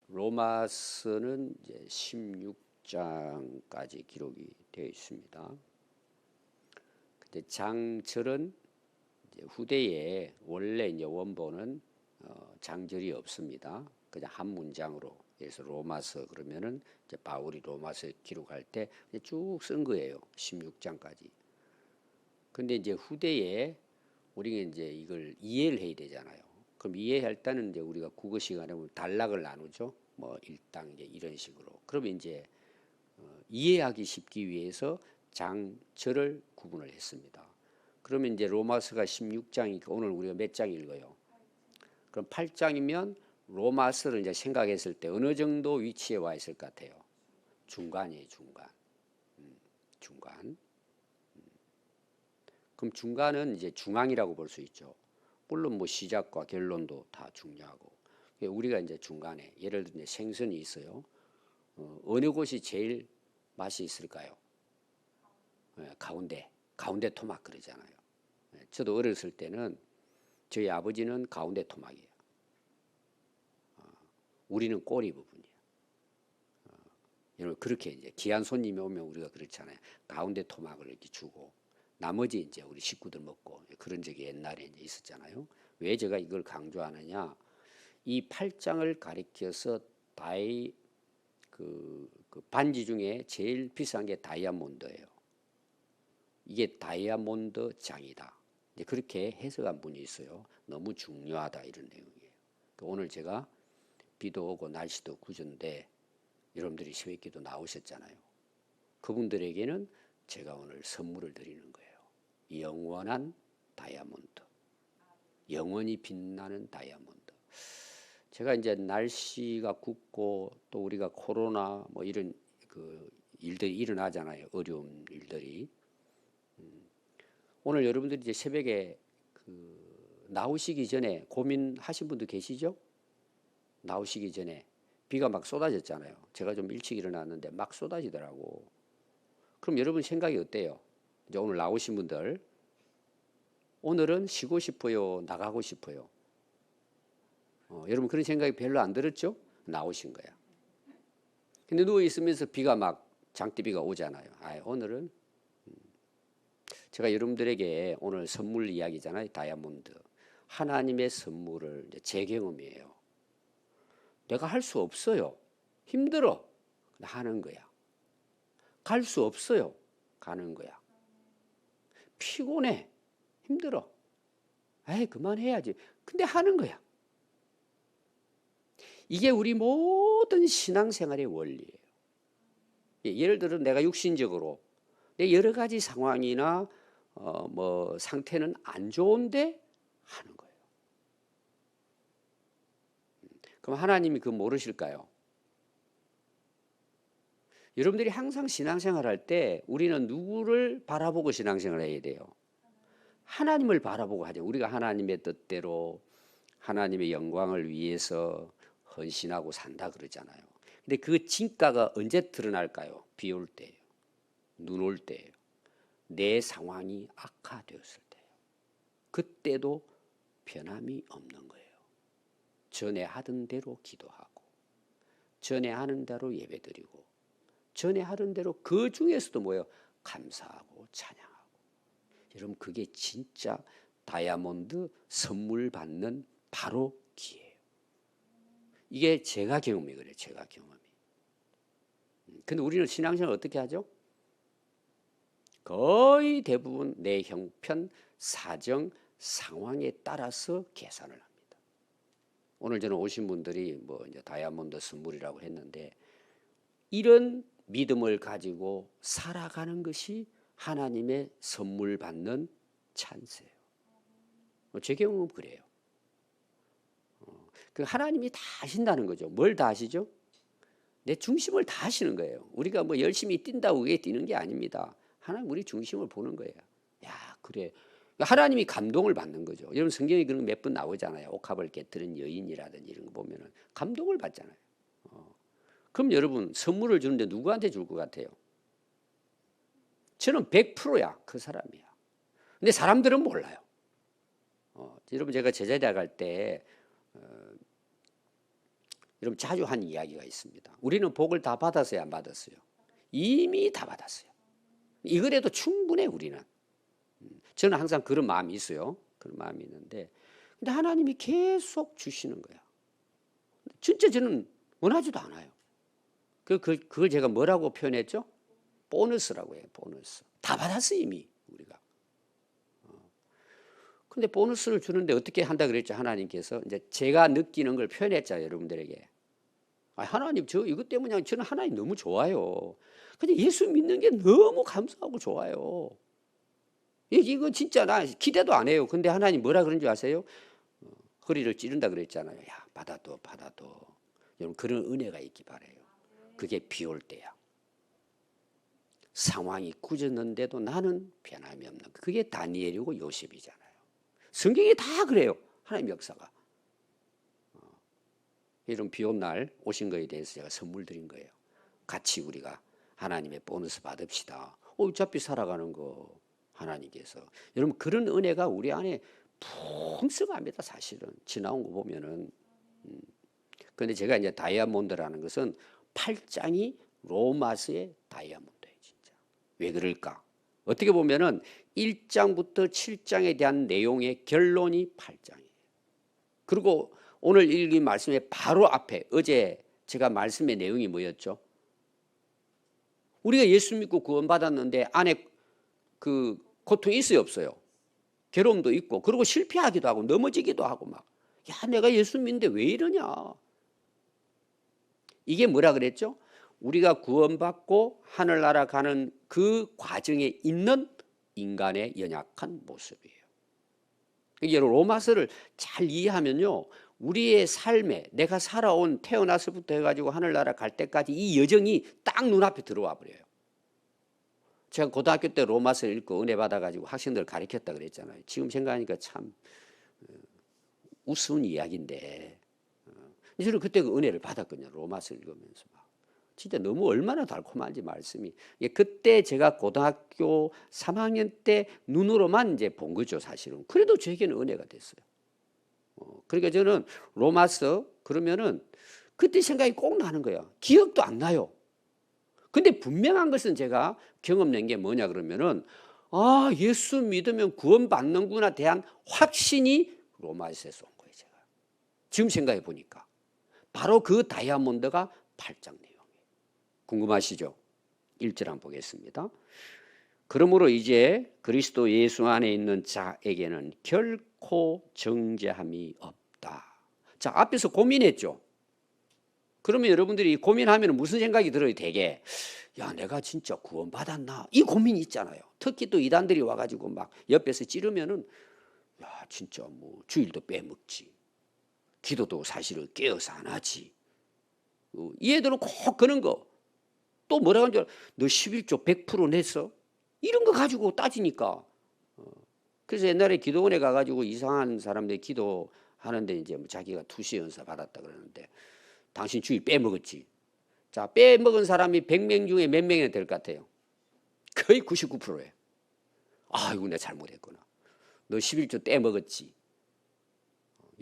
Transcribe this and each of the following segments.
로마서는 이제 16장까지 기록이 되어 있습니다. 근데 장절은 이제 후대에 원래 이제 원본은 장절이 없습니다. 그냥 한 문장으로. 그래서 로마서 그러면은 이제 바울이 로마서 기록할 때 쭉 쓴 거예요. 16장까지. 근데 이제 후대에 우리가 이제 이걸 이해를 해야 되잖아요. 그럼 이해할 때는 이제 우리가 국어 시간에 보면 단락을 나누죠. 뭐 1당 이제 이런 식으로. 그러면 이제 이해하기 쉽기 위해서 장절을 구분을 했습니다. 그러면 이제 로마서가 16장이니까 오늘 우리가 몇 장 읽어요? 그럼 8장이면 로마서를 이제 생각했을 때 어느 정도 위치에 와 있을 것 같아요? 중간이에요, 중간. 중간. 그럼 중간은 이제 중앙이라고 볼 수 있죠. 물론 뭐 시작과 결론도 다 중요하고. 우리가 이제 중간에 예를 들면 생선이 있어요. 어느 곳이 제일 맛이 있을까요? 가운데 토막 그러잖아요. 저도 어렸을 때는 저희 아버지는 가운데 토막이에요. 우리는 꼬리 부분이에요. 여러분 그렇게 이제 귀한 손님이 오면 우리가 그렇잖아요. 가운데 토막을 이렇게 주고 나머지 이제 우리 식구들 먹고 그런 적이 옛날에 이제 있었잖아요. 왜 제가 이걸 강조하느냐? 이 8장을 가리켜서 그 반지 중에 제일 비싼 게 다이아몬드예요. 이게 다이아몬드 장이다. 그렇게 해석한 분이 있어요. 너무 중요하다 이런 내용이에요. 오늘 제가 비도 오고 날씨도 구준데 여러분들이 새벽기도 나오셨잖아요. 그분들에게는 제가 오늘 선물을 드리는 거예요. 영원한 다이아몬드. 영원히 빛나는 다이아몬드. 제가 이제 날씨가 굽고 또 우리가 코로나 뭐 이런 그 일들이 일어나잖아요. 어려운 일들이. 오늘 여러분들이 이제 새벽에 나오시기 전에 고민하신 분도 계시죠? 나오시기 전에 비가 막 쏟아졌잖아요. 제가 좀 일찍 일어났는데 막 쏟아지더라고. 그럼 여러분 생각이 어때요? 이제 오늘 나오신 분들 오늘은 쉬고 싶어요? 나가고 싶어요? 여러분 그런 생각이 별로 안 들었죠? 나오신 거야. 근데 누워 있으면서 비가 막 장대비가 오잖아요. 오늘은 제가 여러분들에게 오늘 선물 이야기잖아요. 다이아몬드. 하나님의 선물을 이제 제 경험이에요. 내가 할 수 없어요. 힘들어. 하는 거야. 갈 수 없어요. 가는 거야. 피곤해. 힘들어. 그만해야지. 근데 하는 거야. 이게 우리 모든 신앙생활의 원리예요. 예를 들어 내가 육신적으로 내 여러 가지 상황이나 뭐 상태는 안 좋은데 하는 거예요. 그럼 하나님이 그거 모르실까요? 여러분들이 항상 신앙생활 할 때 우리는 누구를 바라보고 신앙생활을 해야 돼요? 하나님을 바라보고 하죠. 우리가 하나님의 뜻대로 하나님의 영광을 위해서 헌신하고 산다 그러잖아요. 근데 그 진가가 언제 드러날까요? 비 올 때예요. 눈 올 때예요. 내 상황이 악화되었을 때예요. 그때도 변함이 없는 거예요. 전에 하던 대로 기도하고 전에 하는 대로 예배드리고 전에 하던 대로 그 중에서도 뭐예요? 감사하고 찬양하고. 여러분 그게 진짜 다이아몬드 선물 받는 바로 기회예요. 이게 제가 경험이 그래요. 제가 경험이. 근데 우리는 신앙생활 어떻게 하죠? 거의 대부분 내 형편, 사정, 상황에 따라서 계산을 합니다. 오늘 저는 오신 분들이 뭐 이제 다이아몬드 선물이라고 했는데 이런 믿음을 가지고 살아가는 것이 하나님의 선물 받는 찬스예요. 제 경험은 그래요. 그 하나님이 다 하신다는 거죠. 뭘 다 하시죠? 내 중심을 다 하시는 거예요. 우리가 뭐 열심히 뛴다고 그게 뛰는 게 아닙니다. 하나님 우리 중심을 보는 거예요. 야, 그래. 하나님이 감동을 받는 거죠. 여러분 성경에 그런 거 몇 번 나오잖아요. 옥합을 깨뜨린 여인이라든지 이런 거 보면은 감동을 받잖아요. 그럼 여러분 선물을 주는데 누구한테 줄 것 같아요? 저는 100%야. 그 사람이야. 근데 사람들은 몰라요. 여러분 제가 제자대학 갈 때 여러분 자주 한 이야기가 있습니다. 우리는 복을 다 받았어요, 안 받았어요? 이미 다 받았어요. 이거라도 충분해 우리는. 저는 항상 그런 마음이 있어요. 그런 마음이 있는데 근데 하나님이 계속 주시는 거야. 진짜 저는 원하지도 않아요. 그걸 제가 뭐라고 표현했죠? 보너스라고 해요. 보너스. 다 받았어요 이미 우리가. 근데 보너스를 주는데 어떻게 한다 그랬죠? 하나님께서 이제 제가 느끼는 걸 표현했죠 여러분들에게. 하나님 저 이것 때문에 저는 하나님 너무 좋아요. 근데 예수 믿는 게 너무 감사하고 좋아요. 이거 진짜 나 기대도 안 해요. 근데 하나님 뭐라 그런 줄 아세요? 허리를 찌른다 그랬잖아요. 야 받아도. 여러분 그런 은혜가 있기 바라요. 그게 비 올 때야. 상황이 굳었는데도 나는 변함이 없는 거. 그게 다니엘이고 요셉이잖아요. 성경이 다 그래요. 하나님 역사가. 이런 비 온 날 오신 거에 대해서 제가 선물 드린 거예요. 같이 우리가 하나님의 보너스 받읍시다. 어차피 살아가는 거 하나님께서. 여러분 그런 은혜가 우리 안에 풍성합니다. 사실은 지나온 거 보면은. 그런데 제가 이제 다이아몬드라는 것은 8장이 로마서의 다이아몬드예요. 진짜. 왜 그럴까? 어떻게 보면은 1장부터 7장에 대한 내용의 결론이 8장이에요. 그리고 오늘 읽은 말씀의 바로 앞에 어제 제가 말씀의 내용이 뭐였죠? 우리가 예수 믿고 구원받았는데 안에 그 고통이 있어요 없어요? 괴로움도 있고 그리고 실패하기도 하고 넘어지기도 하고 막 야 내가 예수 믿는데 왜 이러냐. 이게 뭐라 그랬죠? 우리가 구원받고 하늘나라 가는 그 과정에 있는 인간의 연약한 모습이에요. 여러분 로마서를 잘 이해하면요. 우리의 삶에 내가 살아온 태어나서부터 해가지고 하늘나라 갈 때까지 이 여정이 딱 눈앞에 들어와 버려요. 제가 고등학교 때 로마서 읽고 은혜 받아가지고 학생들 가르쳤다 그랬잖아요. 지금 생각하니까 참 우스운 이야기인데 저는 그때 그 은혜를 받았거든요. 로마서 읽으면서 막. 진짜 너무 얼마나 달콤한지 말씀이. 그때 제가 고등학교 3학년 때 눈으로만 이제 본 거죠 사실은. 그래도 저에게는 은혜가 됐어요. 그러니까 저는 로마서 그러면은 그때 생각이 꼭 나는 거야. 기억도 안 나요. 근데 분명한 것은 제가 경험된 게 뭐냐 그러면은 예수 믿으면 구원받는구나 대한 확신이 로마서에서 온 거예요. 제가 지금 생각해 보니까 바로 그 다이아몬드가 8장 내용이에요. 궁금하시죠? 1절 한번 보겠습니다. 그러므로 이제 그리스도 예수 안에 있는 자에게는 결코 정죄함이 없다. 자, 앞에서 고민했죠. 그러면 여러분들이 고민하면 무슨 생각이 들어요? 되게 야 내가 진짜 구원받았나? 이 고민이 있잖아요. 특히 또 이단들이 와가지고 막 옆에서 찌르면은 야 진짜 뭐 주일도 빼먹지, 기도도 사실은 깨어서 안 하지. 이 애들은 꼭 그런 거. 또 뭐라고 하는 줄 알아? 너 11조 100% 냈어? 이런 거 가지고 따지니까. 그래서 옛날에 기도원에 가가지고 이상한 사람들이 기도하는데 이제 뭐 자기가 투시 연사 받았다 그러는데 당신 주일 빼먹었지. 자, 빼먹은 사람이 100명 중에 몇 명이나 될 것 같아요? 거의 99%예요. 아이고 내가 잘못했구나. 너 11조 떼먹었지.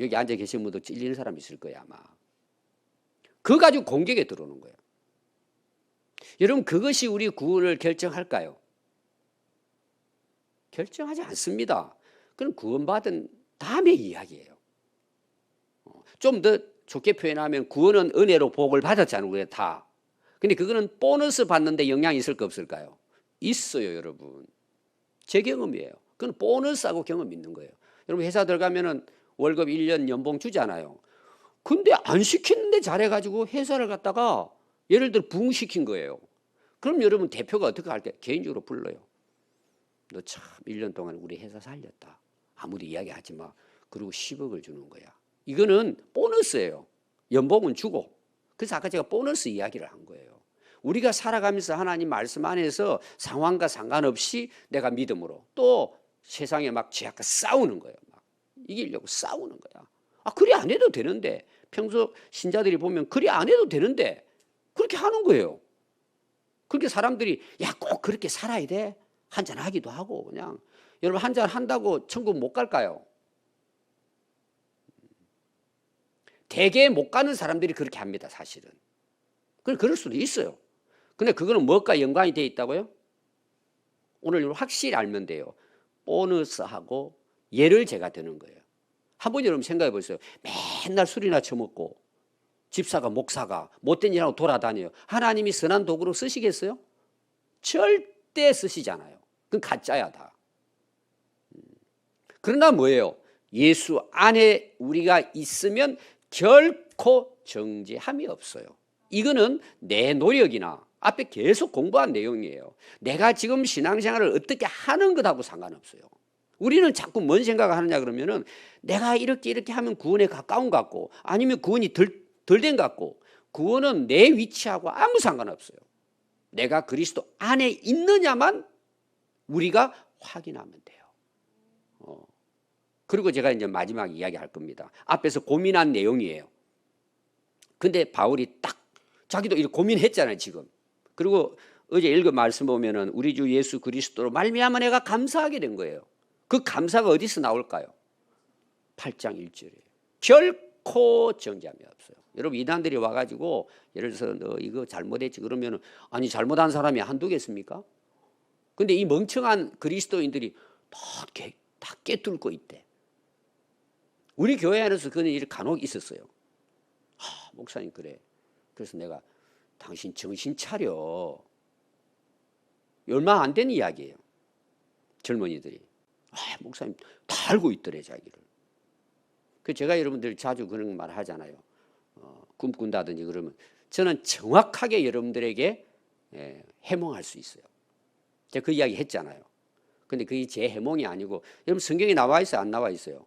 여기 앉아 계신 분도 찔리는 사람 있을 거야 아마. 그거 가지고 공격에 들어오는 거예요. 여러분 그것이 우리 구원을 결정할까요? 결정하지 않습니다. 그건 구원받은 다음의 이야기예요. 좀 더 좋게 표현하면 구원은 은혜로 복을 받았잖아요. 우리가 다. 근데 그거는 보너스 받는데 영향이 있을까 없을까요? 있어요 여러분. 제 경험이에요. 그건 보너스하고 경험 있는 거예요. 여러분 회사 들어가면은 월급 1년 연봉 주잖아요. 근데 안 시키는데 잘해가지고 회사를 갖다가 예를 들어 부흥시킨 거예요. 그럼 여러분 대표가 어떻게 할까요? 개인적으로 불러요. 너 참 1년 동안 우리 회사 살렸다. 아무리 이야기하지 마. 그리고 10억을 주는 거야. 이거는 보너스예요. 연봉은 주고. 그래서 아까 제가 보너스 이야기를 한 거예요. 우리가 살아가면서 하나님 말씀 안에서 상황과 상관없이 내가 믿음으로 또 세상에 막 죄악과 싸우는 거예요. 막 이기려고 싸우는 거야. 그리 안 해도 되는데 평소 신자들이 보면 그리 안 해도 되는데 그렇게 하는 거예요. 그렇게 사람들이 야 꼭 그렇게 살아야 돼? 한잔 하기도 하고 그냥. 여러분 한잔 한다고 천국 못 갈까요? 대개 못 가는 사람들이 그렇게 합니다, 사실은. 그럴 수도 있어요. 근데 그거는 무엇과 연관이 돼 있다고요? 오늘 확실히 알면 돼요. 보너스하고 예를 제가 드는 거예요. 한번 여러분 생각해 보세요. 맨날 술이나 처먹고 집사가 목사가 못된 일하고 돌아다녀요. 하나님이 선한 도구로 쓰시겠어요? 절대 쓰시잖아요. 그건 가짜야 다. 그러나 뭐예요? 예수 안에 우리가 있으면 결코 정죄함이 없어요. 이거는 내 노력이나 앞에 계속 공부한 내용이에요. 내가 지금 신앙생활을 어떻게 하는 것하고 상관없어요. 우리는 자꾸 뭔 생각을 하느냐 그러면은 내가 이렇게 하면 구원에 가까운 것 같고 아니면 구원이 덜 된 것 같고, 구원은 내 위치하고 아무 상관없어요. 내가 그리스도 안에 있느냐만 우리가 확인하면 돼요. 그리고 제가 이제 마지막 이야기할 겁니다. 앞에서 고민한 내용이에요. 근데 바울이 딱 자기도 이렇게 고민했잖아요, 지금. 그리고 어제 읽은 말씀 보면은 우리 주 예수 그리스도로 말미암아 내가 감사하게 된 거예요. 그 감사가 어디서 나올까요? 8장 1절에 결코 정죄함이 없어요. 여러분, 이단들이 와가지고 예를 들어서 너 이거 잘못했지 그러면은 아니 잘못한 사람이 한두 개겠습니까? 근데 이 멍청한 그리스도인들이 다 깨뚫고 있대. 우리 교회 안에서 그런 일이 간혹 있었어요. 목사님 그래. 그래서 내가 당신 정신 차려. 얼마 안 된 이야기예요. 젊은이들이. 목사님 다 알고 있더래 자기를. 그 제가 여러분들 자주 그런 말 하잖아요. 꿈꾼다든지 그러면 저는 정확하게 여러분들에게 해몽할 수 있어요. 제가 그 이야기 했잖아요. 근데 그게 제 해몽이 아니고 여러분 성경에 나와 있어요, 안 나와 있어요?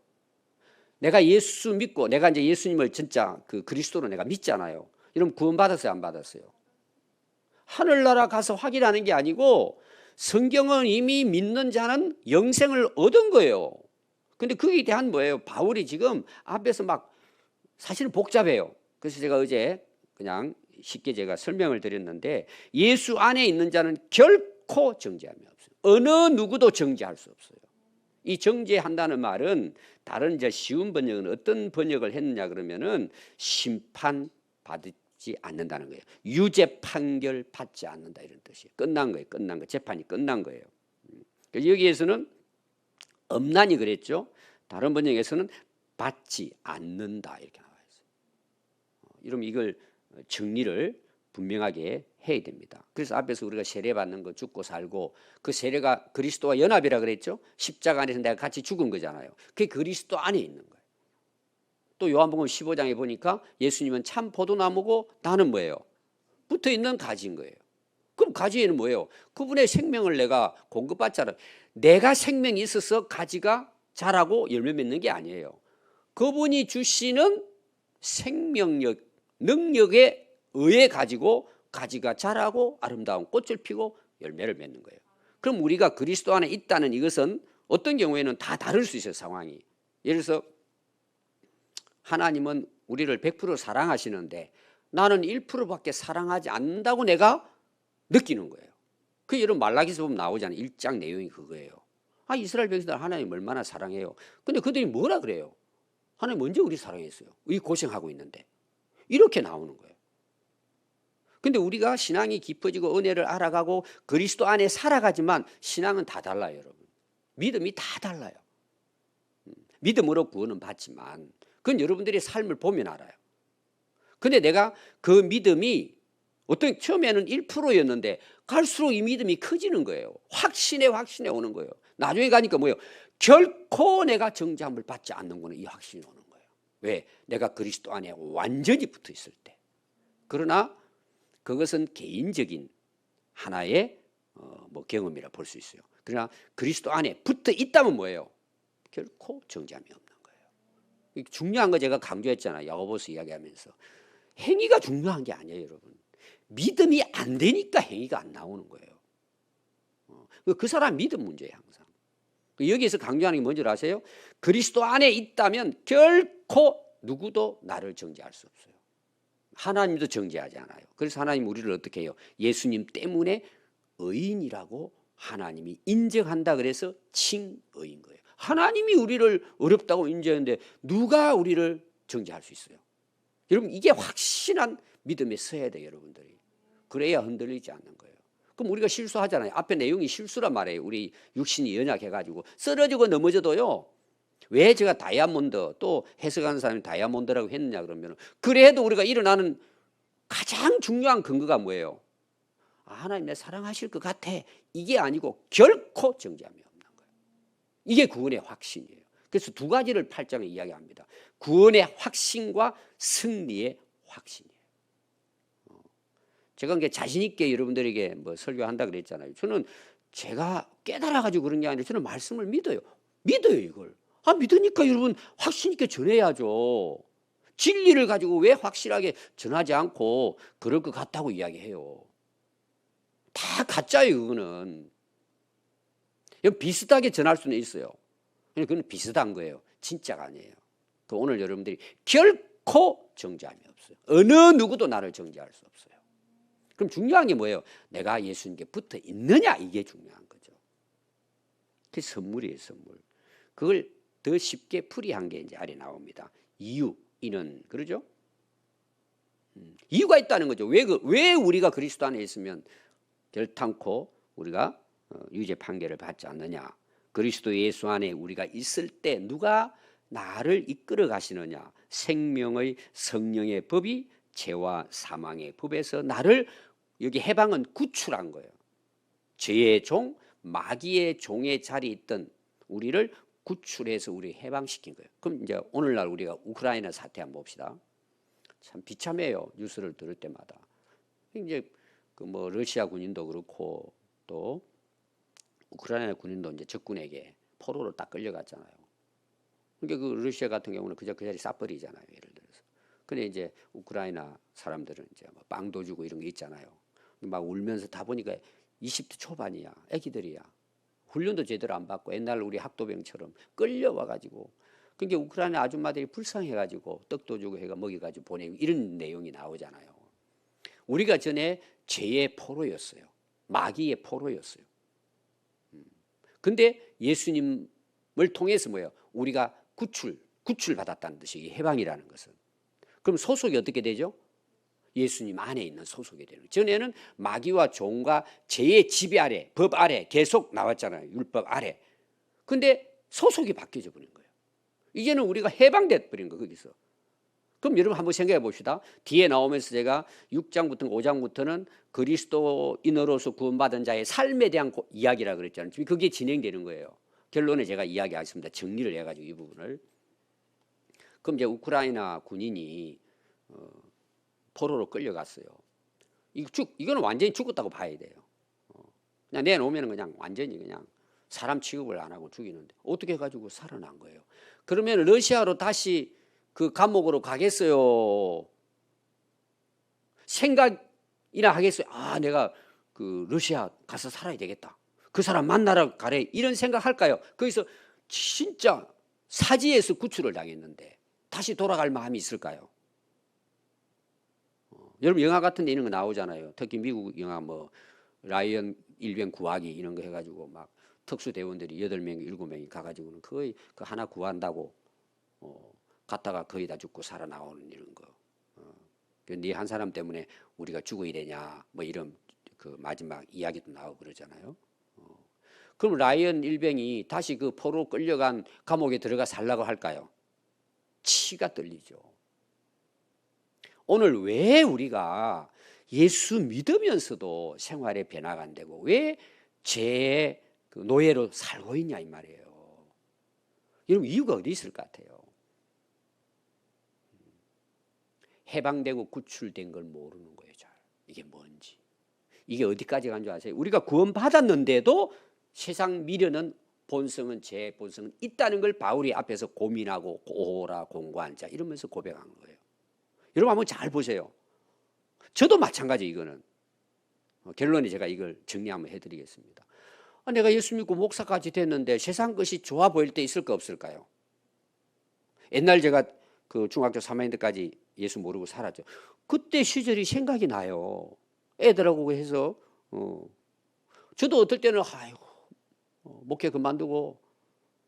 내가 예수 믿고 내가 이제 예수님을 진짜 그 그리스도로 내가 믿잖아요. 여러분 구원 받았어요, 안 받았어요? 하늘나라 가서 확인하는 게 아니고 성경은 이미 믿는 자는 영생을 얻은 거예요. 근데 거기에 대한 뭐예요? 바울이 지금 앞에서 막 사실은 복잡해요. 그래서 제가 어제 그냥 쉽게 제가 설명을 드렸는데 예수 안에 있는 자는 결코 정죄함이 없어요. 어느 누구도 정죄할 수 없어요. 이 정죄한다는 말은 다른 이제 쉬운 번역은 어떤 번역을 했느냐 그러면은 심판 받지 않는다는 거예요. 유죄 판결 받지 않는다 이런 뜻이에요. 끝난 거예요. 끝난 거. 재판이 끝난 거예요. 여기에서는 엄난히 그랬죠. 다른 번역에서는 받지 않는다 이렇게 나와 있어요. 여러분 이걸 정리를 분명하게 해야 됩니다. 그래서 앞에서 우리가 세례 받는 거 죽고 살고 그 세례가 그리스도와 연합이라 그랬죠. 십자가 안에서 내가 같이 죽은 거잖아요. 그게 그리스도 안에 있는 거예요. 또 요한복음 15장에 보니까 예수님은 참 포도나무고 나는 뭐예요? 붙어있는 가지인 거예요. 그럼 가지에는 뭐예요? 그분의 생명을 내가 공급받잖아요. 내가 생명이 있어서 가지가 자라고 열매 맺는 게 아니에요. 그분이 주시는 생명력, 능력에 의해 가지고 가지가 자라고 아름다운 꽃을 피고 열매를 맺는 거예요. 그럼 우리가 그리스도 안에 있다는 이것은 어떤 경우에는 다 다를 수 있어요, 상황이. 예를 들어서 하나님은 우리를 100% 사랑하시는데 나는 1%밖에 사랑하지 않는다고 내가 느끼는 거예요. 그 여러분 말라기서 보면 나오잖아요. 1장 내용이 그거예요. 이스라엘 백성들 하나님 얼마나 사랑해요. 근데 그들이 뭐라 그래요? 하나님 언제 우리 사랑했어요? 이 고생하고 있는데. 이렇게 나오는 거예요. 근데 우리가 신앙이 깊어지고 은혜를 알아가고 그리스도 안에 살아가지만 신앙은 다 달라요, 여러분. 믿음이 다 달라요. 믿음으로 구원은 받지만 그건 여러분들의 삶을 보면 알아요. 근데 내가 그 믿음이 처음에는 1%였는데 갈수록 이 믿음이 커지는 거예요. 확신에 오는 거예요. 나중에 가니까 뭐예요? 결코 내가 정죄함을 받지 않는구나 이 확신이 오는 거예요. 왜? 내가 그리스도 안에 완전히 붙어 있을 때. 그러나 그것은 개인적인 하나의 경험이라 볼 수 있어요. 그러나 그리스도 안에 붙어 있다면 뭐예요? 결코 정죄함이 없는 거예요. 중요한 거 제가 강조했잖아요. 야고보서 이야기하면서. 행위가 중요한 게 아니에요, 여러분. 믿음이 안 되니까 행위가 안 나오는 거예요. 그 사람 믿음 문제예요, 항상. 여기에서 강조하는 게 뭔지 아세요? 그리스도 안에 있다면 결코 누구도 나를 정죄할 수 없어요. 하나님도 정죄하지 않아요. 그래서 하나님 우리를 어떻게 해요? 예수님 때문에 의인이라고 하나님이 인정한다 그래서 칭의인 거예요. 하나님이 우리를 어렵다고 인정했는데 누가 우리를 정죄할 수 있어요? 여러분 이게 확실한 믿음에 서야 돼요, 여러분들이. 그래야 흔들리지 않는 거예요. 그럼 우리가 실수하잖아요. 앞에 내용이 실수란 말이에요. 우리 육신이 연약해가지고 쓰러지고 넘어져도요. 왜 제가 다이아몬드, 또 해석하는 사람이 다이아몬드라고 했느냐 그러면, 그래도 우리가 일어나는 가장 중요한 근거가 뭐예요? 아, 하나님 내 사랑하실 것 같아. 이게 아니고 결코 정죄함이 없는 거예요. 이게 구원의 확신이에요. 그래서 두 가지를 8장에 이야기합니다. 구원의 확신과 승리의 확신이에요. 제가 이게 자신 있게 여러분들에게 뭐 설교한다 그랬잖아요. 저는 제가 깨달아가지고 그런 게 아니라 저는 말씀을 믿어요. 믿어요, 이걸. 아, 믿으니까 여러분 확신 있게 전해야죠. 진리를 가지고 왜 확실하게 전하지 않고 그럴 것 같다고 이야기해요. 다 가짜예요, 그거는. 비슷하게 전할 수는 있어요. 그건 비슷한 거예요. 진짜가 아니에요. 그 오늘 여러분들이 결코 정죄함이 없어요. 어느 누구도 나를 정죄할 수 없어요. 그럼 중요한 게 뭐예요? 내가 예수님께 붙어 있느냐, 이게 중요한 거죠. 그게 선물이에요, 선물. 그걸 더 쉽게 풀이한 게 이제 아래 나옵니다. 이유, 이는, 그러죠? 이유가 있다는 거죠. 왜 우리가 그리스도 안에 있으면 결탄코 우리가 유죄 판결을 받지 않느냐? 그리스도 예수 안에 우리가 있을 때 누가 나를 이끌어 가시느냐? 생명의 성령의 법이 죄와 사망의 법에서 나를, 여기 해방은 구출한 거예요. 죄의 종, 마귀의 종의 자리에 있던 우리를 구출해서 우리 해방시킨 거예요. 그럼 이제 오늘날 우리가 우크라이나 사태 한번 봅시다. 참 비참해요. 뉴스를 들을 때마다. 이제 그 뭐 러시아 군인도 그렇고 또 우크라이나 군인도 이제 적군에게 포로로 딱 끌려갔잖아요. 그러니까 그 러시아 같은 경우는 그저 그 자리 싹버리잖아요. 예를 들어서. 근데 이제 우크라이나 사람들은 이제 뭐 빵도 주고 이런 게 있잖아요. 막 울면서 다 보니까 20대 초반이야. 애기들이야. 훈련도 제대로 안 받고 옛날 우리 학도병처럼 끌려와가지고, 그러니까 우크라이나 아줌마들이 불쌍해가지고 떡도 주고 해가 먹여가지고 보내고 이런 내용이 나오잖아요. 우리가 전에 죄의 포로였어요. 마귀의 포로였어요. 근데 예수님을 통해서 뭐예요? 우리가 구출받았다는 뜻이 해방이라는 것은. 그럼 소속이 어떻게 되죠? 예수님 안에 있는 소속이 되는 거예요. 전에는 마귀와 종과 죄의 지배 아래, 법 아래 계속 나왔잖아요. 율법 아래. 근데 소속이 바뀌어져 버린 거예요. 이제는 우리가 해방돼 버린 거예요, 거기서. 그럼 여러분 한번 생각해 봅시다. 뒤에 나오면서 제가 6장부터 5장부터는 그리스도인으로서 구원받은 자의 삶에 대한 이야기라 그랬잖아요. 지금 그게 진행되는 거예요. 결론에 제가 이야기하겠습니다. 정리를 해가지고 이 부분을. 그럼 이제 우크라이나 군인이 포로로 끌려갔어요. 이거는 완전히 죽었다고 봐야 돼요. 그냥 내놓으면 그냥 완전히 그냥 사람 취급을 안 하고 죽이는데 어떻게 해가지고 살아난 거예요. 그러면 러시아로 다시 그 감옥으로 가겠어요? 생각이나 하겠어요? 아, 내가 그 러시아 가서 살아야 되겠다. 그 사람 만나러 가래. 이런 생각 할까요? 거기서 진짜 사지에서 구출을 당했는데 다시 돌아갈 마음이 있을까요? 여러분 영화 같은 데 이런 거 나오잖아요. 특히 미국 영화 뭐 라이언 일병 구하기 이런 거 해가지고 막 특수대원들이 8명, 7명이 가가지고는 거의 그 하나 구한다고 갔다가 거의 다 죽고 살아나오는 이런 거. 네 한 사람 때문에 우리가 죽어야 되냐 뭐 이런 그 마지막 이야기도 나오고 그러잖아요. 그럼 라이언 일병이 다시 그 포로 끌려간 감옥에 들어가 살라고 할까요? 치가 떨리죠. 오늘 왜 우리가 예수 믿으면서도 생활에 변화가 안 되고 왜 죄의 그 노예로 살고 있냐 이 말이에요. 여러분 이유가 어디 있을 것 같아요? 해방되고 구출된 걸 모르는 거예요. 잘. 이게 뭔지. 이게 어디까지 간 줄 아세요? 우리가 구원받았는데도 세상 미련은 본성은 제 본성은 있다는 걸 바울이 앞에서 고민하고 오라 공고한 자 이러면서 고백한 거예요. 여러분 한번 잘 보세요. 저도 마찬가지 이거는. 결론에 제가 이걸 정리 한번 해드리겠습니다. 내가 예수 믿고 목사까지 됐는데 세상 것이 좋아 보일 때 있을까 없을까요? 옛날 제가 그 중학교 3학년 때까지 예수 모르고 살았죠. 그때 시절이 생각이 나요. 애들하고 해서 저도 어떨 때는 아이고 목회 그만두고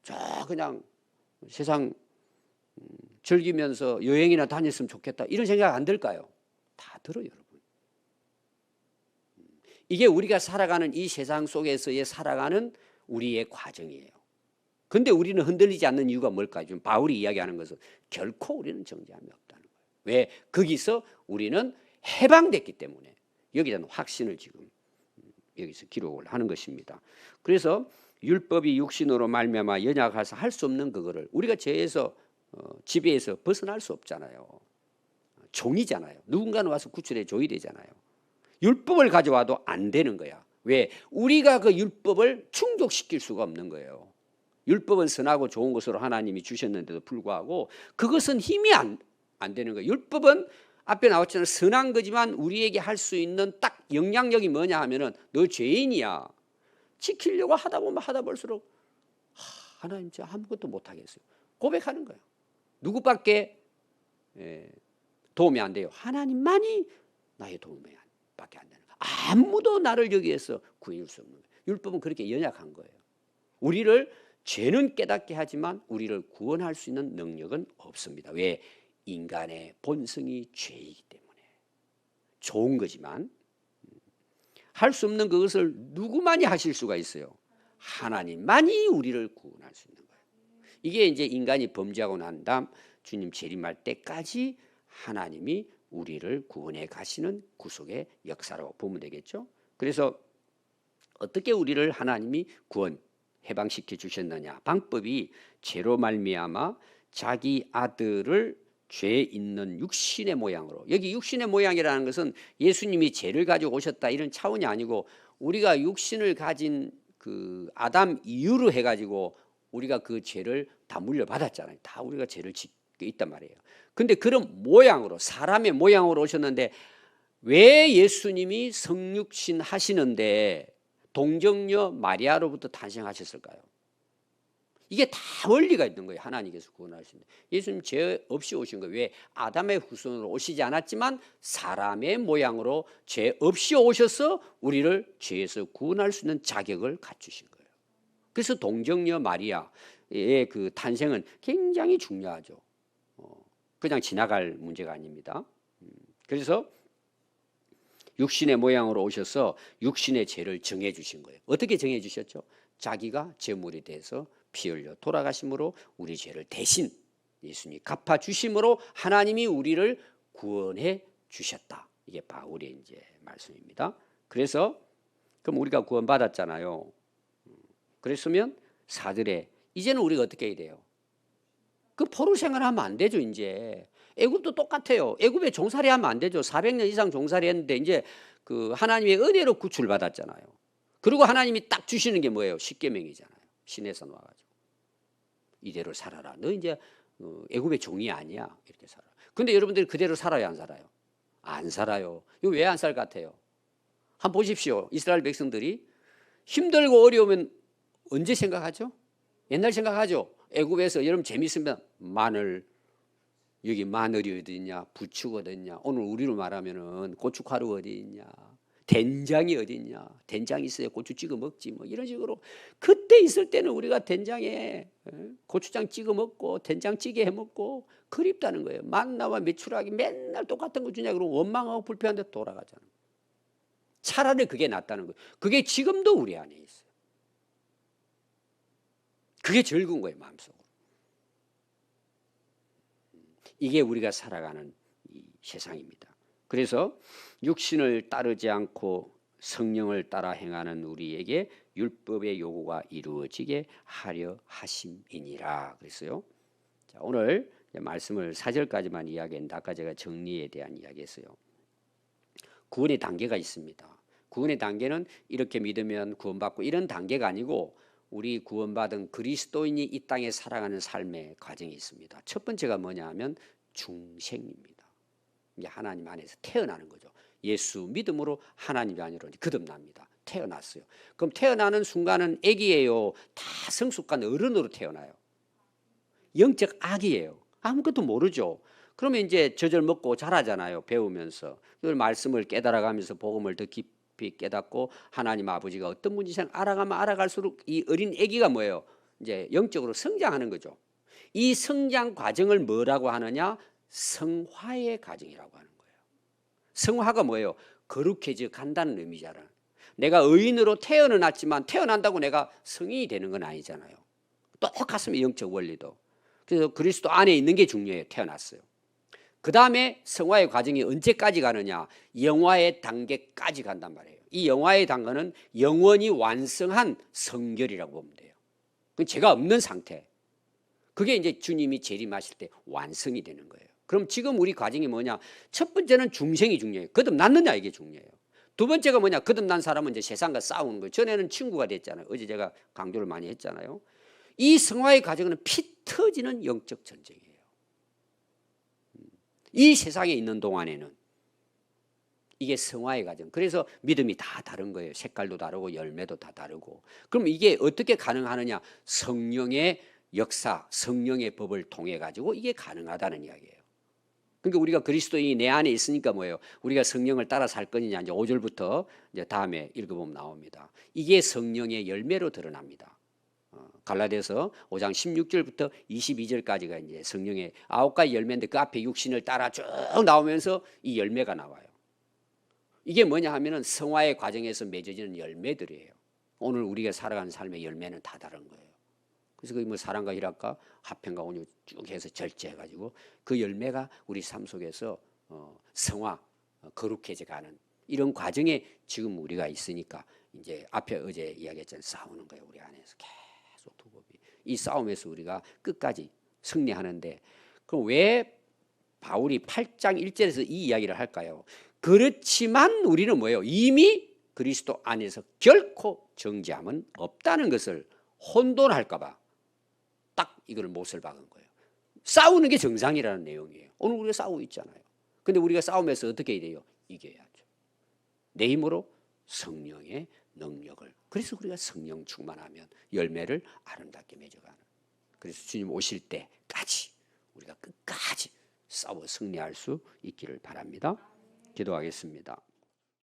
저 그냥 세상 즐기면서 여행이나 다녔으면 좋겠다 이런 생각 안 들까요? 다 들어요, 여러분. 이게 우리가 살아가는 이 세상 속에서의 살아가는 우리의 과정이에요. 근데 우리는 흔들리지 않는 이유가 뭘까요? 지금 바울이 이야기하는 것은 결코 우리는 정죄함이 없다는 거예요. 왜? 거기서 우리는 해방됐기 때문에 여기에 대한 확신을 지금 여기서 기록을 하는 것입니다. 그래서 율법이 육신으로 말미암아 연약해서 할 수 없는 그거를 우리가 죄에서 지배에서 벗어날 수 없잖아요. 종이잖아요. 누군가는 와서 구출해 줘야 되잖아요. 율법을 가져와도 안 되는 거야. 왜? 우리가 그 율법을 충족시킬 수가 없는 거예요. 율법은 선하고 좋은 것으로 하나님이 주셨는데도 불구하고 그것은 힘이 안 되는 거예요. 율법은 앞에 나왔잖아요. 선한 거지만 우리에게 할 수 있는 딱 영향력이 뭐냐 하면은 너 죄인이야. 지키려고 하다 보면 하다 볼수록 하나님 저 아무것도 못하겠어요. 고백하는 거예요. 누구밖에 도움이 안 돼요. 하나님만이 나의 도움이 밖에 안 되는 거예요. 아무도 나를 여기에서 구해줄 수 없는 거예요. 율법은 그렇게 연약한 거예요. 우리를 죄는 깨닫게 하지만 우리를 구원할 수 있는 능력은 없습니다. 왜? 인간의 본성이 죄이기 때문에. 좋은 거지만 할 수 없는 그것을 누구만이 하실 수가 있어요? 하나님만이 우리를 구원할 수 있는 거예요. 이게 이제 인간이 범죄하고 난 다음 주님 재림할 때까지 하나님이 우리를 구원해 가시는 구속의 역사라고 보면 되겠죠. 그래서 어떻게 우리를 하나님이 구원 해방시켜 주셨느냐? 방법이 죄로 말미암아 자기 아들을 죄 있는 육신의 모양으로, 여기 육신의 모양이라는 것은 예수님이 죄를 가지고 오셨다 이런 차원이 아니고 우리가 육신을 가진 그 아담 이후로 해가지고 우리가 그 죄를 다 물려받았잖아요. 다 우리가 죄를 짓고 있단 말이에요. 근데 그런 모양으로, 사람의 모양으로 오셨는데 왜 예수님이 성육신 하시는데 동정녀 마리아로부터 탄생하셨을까요? 이게 다 원리가 있는 거예요. 하나님께서 구원하시는데 예수님 죄 없이 오신 거예요. 왜? 아담의 후손으로 오시지 않았지만 사람의 모양으로 죄 없이 오셔서 우리를 죄에서 구원할 수 있는 자격을 갖추신 거예요. 그래서 동정녀 마리아의 그 탄생은 굉장히 중요하죠. 그냥 지나갈 문제가 아닙니다. 그래서 육신의 모양으로 오셔서 육신의 죄를 정해 주신 거예요. 어떻게 정해 주셨죠? 자기가 제물이 돼서 피 흘려 돌아가심으로 우리 죄를 대신 예수님이 갚아 주심으로 하나님이 우리를 구원해 주셨다. 이게 바울의 이제 말씀입니다. 그래서 그럼 우리가 구원받았잖아요. 그랬으면 사들의 이제는 우리가 어떻게 해야 돼요? 그 포로 생활하면 안 되죠. 이제 애굽도 똑같아요. 애굽에 종살이 하면 안 되죠. 400년 이상 종살이 했는데 이제 그 하나님의 은혜로 구출받았잖아요. 그리고 하나님이 딱 주시는 게 뭐예요? 십계명이잖아요. 신에서 나와가지고 이대로 살아라. 너 이제 애굽의 종이 아니야. 이렇게 살아. 근데 여러분들이 그대로 살아요, 안 살아요? 안 살아요. 이거 왜 안 살 것 같아요? 한번 보십시오. 이스라엘 백성들이 힘들고 어려우면 언제 생각하죠? 옛날 생각하죠. 애굽에서 여러분 재밌으면 마늘, 여기 마늘이 어디 있냐, 부추가 어디 있냐, 오늘 우리로 말하면은 고춧가루 어디 있냐, 된장이 어디 있냐, 된장 있어야 고추 찍어 먹지 뭐 이런 식으로. 그때 있을 때는 우리가 된장에 고추장 찍어 먹고 된장찌개 해 먹고 그립다는 거예요. 만나와 메추라기 맨날 똑같은 거 주냐 그러면 원망하고 불평한데 돌아가잖아요. 차라리 그게 낫다는 거예요. 그게 지금도 우리 안에 있어요. 그게 즐거운 거예요, 마음속으로. 이게 우리가 살아가는 이 세상입니다. 그래서 육신을 따르지 않고 성령을 따라 행하는 우리에게 율법의 요구가 이루어지게 하려 하심이니라 그랬어요. 자, 오늘 말씀을 4절까지만 이야기했는데 아까 제가 정리에 대한 이야기했어요. 구원의 단계가 있습니다. 구원의 단계는 이렇게 믿으면 구원받고 이런 단계가 아니고 우리 구원받은 그리스도인이 이 땅에 살아가는 삶의 과정이 있습니다. 첫 번째가 뭐냐 하면 중생입니다. 이제 하나님 안에서 태어나는 거죠. 예수 믿음으로 하나님이 아니라 거듭납니다. 태어났어요. 그럼 태어나는 순간은 아기예요? 다 성숙한 어른으로 태어나요? 영적 아기예요. 아무것도 모르죠. 그러면 이제 젖을 먹고 자라잖아요. 배우면서. 그 말씀을 깨달아가면서 복음을 더 깊이 깨닫고 하나님 아버지가 어떤 분이신지 알아가면 알아갈수록 이 어린 아기가 뭐예요? 이제 영적으로 성장하는 거죠. 이 성장 과정을 뭐라고 하느냐? 성화의 과정이라고 하는 거예요. 성화가 뭐예요? 거룩해져 간다는 의미잖아요. 내가 의인으로 태어났지만 태어난다고 내가 성인이 되는 건 아니잖아요. 똑같습니다. 영적 원리도. 그래서 그리스도 안에 있는 게 중요해요. 태어났어요. 그 다음에 성화의 과정이 언제까지 가느냐? 영화의 단계까지 간단 말이에요. 이 영화의 단계는 영원히 완성한 성결이라고 보면 돼요. 죄가 없는 상태. 그게 이제 주님이 재림하실 때 완성이 되는 거예요. 그럼 지금 우리 과정이 뭐냐? 첫 번째는 중생이 중요해요. 거듭났느냐 이게 중요해요. 두 번째가 뭐냐? 거듭난 사람은 이제 세상과 싸우는 거예요. 전에는 친구가 됐잖아요. 어제 제가 강조를 많이 했잖아요. 이 성화의 과정은 피 터지는 영적 전쟁이에요. 이 세상에 있는 동안에는 이게 성화의 과정. 그래서 믿음이 다 다른 거예요. 색깔도 다르고 열매도 다 다르고. 그럼 이게 어떻게 가능하느냐? 성령의 역사, 성령의 법을 통해 가지고 이게 가능하다는 이야기예요. 그러니까 우리가 그리스도인이 내 안에 있으니까 뭐예요? 우리가 성령을 따라 살 거느냐? 이제 5절부터 이제 다음에 읽어보면 나옵니다. 이게 성령의 열매로 드러납니다. 갈라디아서 5장 16절부터 22절까지가 이제 성령의 9가지 열매인데 그 앞에 육신을 따라 쭉 나오면서 이 열매가 나와요. 이게 뭐냐 하면은 성화의 과정에서 맺어지는 열매들이에요. 오늘 우리가 살아가는 삶의 열매는 다 다른 거예요. 그래서 그 뭐 사랑과 희락과 화평과 온유 쭉 해서 절제해가지고 그 열매가 우리 삶 속에서 성화, 거룩해져 가는 이런 과정에 지금 우리가 있으니까 이제 앞에 어제 이야기했잖아요. 싸우는 거예요. 우리 안에서 계속 두법이. 이 싸움에서 우리가 끝까지 승리하는데 그럼 왜 바울이 8장 1절에서 이 이야기를 할까요? 그렇지만 우리는 뭐예요? 이미 그리스도 안에서 결코 정죄함은 없다는 것을 혼돈할까 봐 딱 이걸 못을 박은 거예요. 싸우는 게 정상이라는 내용이에요. 오늘 우리가 싸우고 있잖아요. 근데 우리가 싸움에서 어떻게 해야 돼요? 이겨야죠. 내 힘으로 성령의 능력을. 그래서 우리가 성령 충만하면 열매를 아름답게 맺어가는. 그래서 주님 오실 때까지 우리가 끝까지 싸워 승리할 수 있기를 바랍니다. 기도하겠습니다.